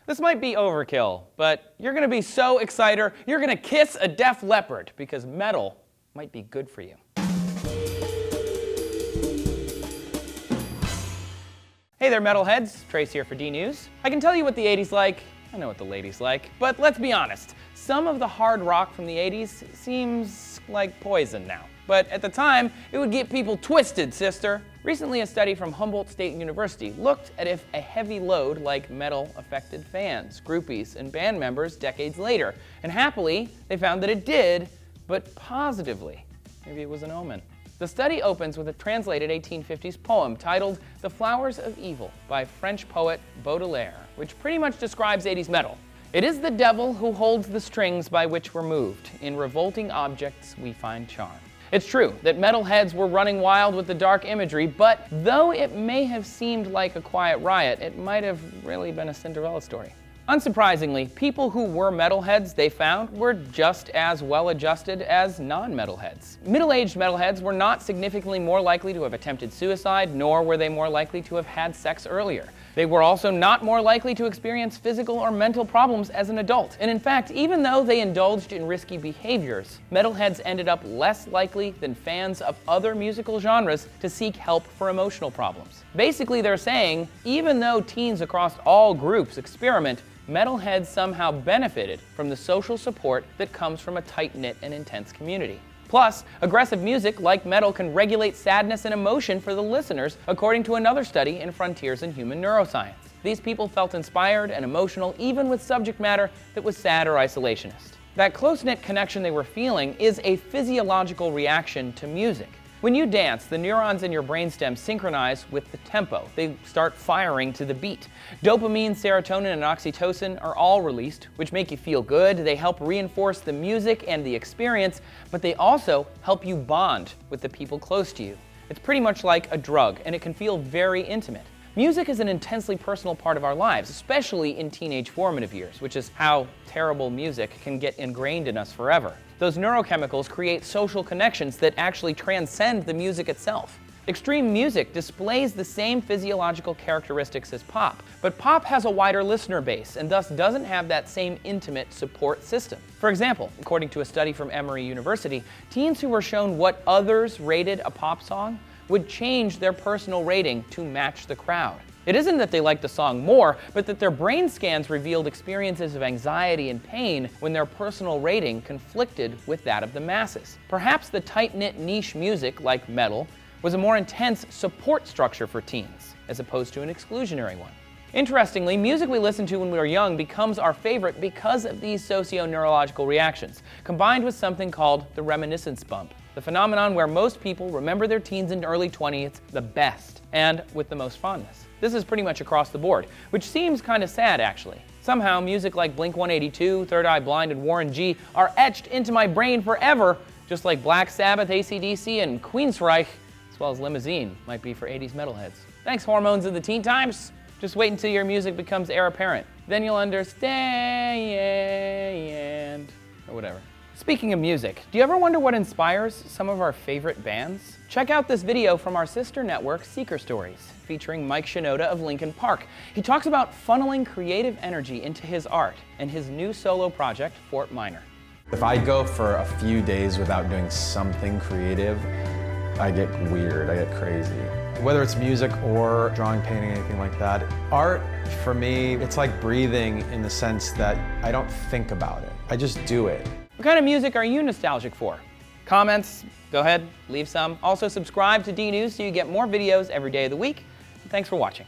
This might be overkill, but you're gonna be so excited, you're gonna kiss a Def Leppard because metal might be good for you. Hey there, metalheads. Trace here for D News. I can tell you what the 80s like. I know what the ladies like. But let's be honest, some of the hard rock from the 80s seems like poison now. But at the time, it would get people twisted, sister. Recently, a study from Humboldt State University looked at if a heavy load like metal affected fans, groupies, and band members decades later. And happily, they found that it did, but positively. Maybe it was an omen. The study opens with a translated 1850s poem titled "The Flowers of Evil" by French poet Baudelaire, which pretty much describes 80s metal. It is the devil who holds the strings by which we're moved. In revolting objects we find charm. It's true that metalheads were running wild with the dark imagery, but though it may have seemed like a quiet riot, it might have really been a Cinderella story. Unsurprisingly, people who were metalheads, they found, were just as well-adjusted as non-metalheads. Middle-aged metalheads were not significantly more likely to have attempted suicide, nor were they more likely to have had sex earlier. They were also not more likely to experience physical or mental problems as an adult. And in fact, even though they indulged in risky behaviors, metalheads ended up less likely than fans of other musical genres to seek help for emotional problems. Basically, they're saying, even though teens across all groups experiment, metalheads somehow benefited from the social support that comes from a tight-knit and intense community. Plus, aggressive music like metal can regulate sadness and emotion for the listeners, according to another study in Frontiers in Human Neuroscience. These people felt inspired and emotional even with subject matter that was sad or isolationist. That close-knit connection they were feeling is a physiological reaction to music. When you dance, the neurons in your brainstem synchronize with the tempo. They start firing to the beat. Dopamine, serotonin, and oxytocin are all released, which make you feel good. They help reinforce the music and the experience, but they also help you bond with the people close to you. It's pretty much like a drug, and it can feel very intimate. Music is an intensely personal part of our lives, especially in teenage formative years, which is how terrible music can get ingrained in us forever. Those neurochemicals create social connections that actually transcend the music itself. Extreme music displays the same physiological characteristics as pop, but pop has a wider listener base and thus doesn't have that same intimate support system. For example, according to a study from Emory University, teens who were shown what others rated a pop song would change their personal rating to match the crowd. It isn't that they liked the song more, but that their brain scans revealed experiences of anxiety and pain when their personal rating conflicted with that of the masses. Perhaps the tight-knit niche music, like metal, was a more intense support structure for teens, as opposed to an exclusionary one. Interestingly, music we listened to when we were young becomes our favorite because of these socio-neurological reactions, combined with something called the reminiscence bump, the phenomenon where most people remember their teens and early 20s the best and with the most fondness. This is pretty much across the board, which seems kind of sad actually. Somehow, music like Blink-182, Third Eye Blind, and Warren G are etched into my brain forever, just like Black Sabbath, AC/DC, and Queensryche, as well as Limousine, might be for 80s metalheads. Thanks, hormones of the teen times. Just wait until your music becomes heir apparent. Then you'll understand, or whatever. Speaking of music, do you ever wonder what inspires some of our favorite bands? Check out this video from our sister network, Seeker Stories, featuring Mike Shinoda of Linkin Park. He talks about funneling creative energy into his art and his new solo project, Fort Minor. If I go for a few days without doing something creative, I get weird, I get crazy. Whether it's music or drawing, painting, anything like that, art, for me, it's like breathing in the sense that I don't think about it. I just do it. What kind of music are you nostalgic for? Comments? Go ahead, leave some. Also subscribe to D News so you get more videos every day of the week. And thanks for watching.